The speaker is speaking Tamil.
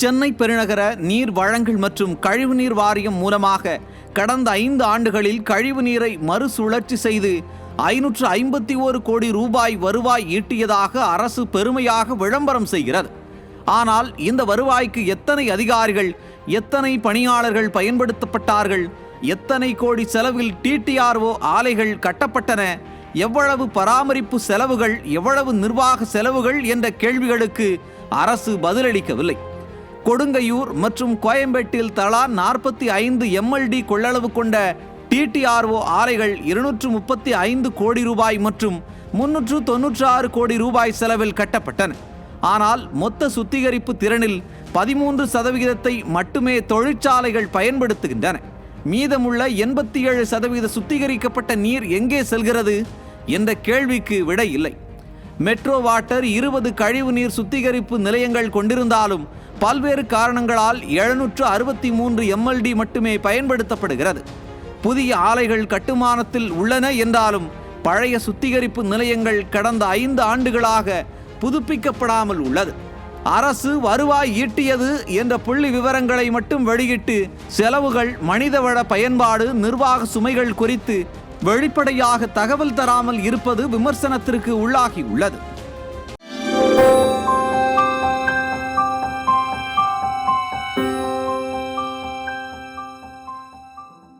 சென்னை பெருநகர நீர் வழங்கல் மற்றும் கழிவுநீர் வாரியம் மூலமாக கடந்த 5 ஆண்டுகளில் கழிவுநீரை மறுசுழற்சி செய்து 551 கோடி ரூபாய் வருவாய் ஈட்டியதாக அரசு பெருமையாக விளம்பரம் செய்கிறது. ஆனால் இந்த வருவாய்க்கு எத்தனை அதிகாரிகள், எத்தனை பணியாளர்கள் பயன்படுத்தப்பட்டார்கள், எத்தனை கோடி செலவில் TTRO ஆலைகள் கட்டப்பட்டன, எவ்வளவு பராமரிப்பு செலவுகள், எவ்வளவு நிர்வாக செலவுகள் என்ற கேள்விகளுக்கு அரசு பதிலளிக்கவில்லை. கொடுங்கையூர் மற்றும் கோயம்பேட்டில் தலா 45 MLD கொள்ளளவு கொண்ட TTRO ஆலைகள் 235 கோடி ரூபாய் மற்றும் 396 கோடி ரூபாய் செலவில் கட்டப்பட்டன. ஆனால் மொத்த சுத்திகரிப்பு திறனில் 13% மட்டுமே தொழிற்சாலைகள் பயன்படுத்துகின்றன. மீதமுள்ள 87% சுத்திகரிக்கப்பட்ட நீர் எங்கே செல்கிறது என்ற கேள்விக்கு விடை இல்லை. மெட்ரோ வாட்டர் 20 கழிவுநீர் சுத்திகரிப்பு நிலையங்கள் கொண்டிருந்தாலும் பல்வேறு காரணங்களால் 763 MLD மட்டுமே பயன்படுத்தப்படுகிறது. புதிய ஆலைகள் கட்டுமானத்தில் உள்ளன என்றாலும் பழைய சுத்திகரிப்பு நிலையங்கள் கடந்த 5 ஆண்டுகளாக புதுப்பிக்கப்படாமல் உள்ளது. அரசு வருவாய் ஈட்டியது என்ற புள்ளி விவரங்களை மட்டும் வெளியிட்டு செலவுகள், மனிதவள பயன்பாடு, நிர்வாக சுமைகள் குறித்து வெளிப்படையாக தகவல் தராமல் இருப்பது விமர்சனத்திற்கு உள்ளாகியுள்ளது.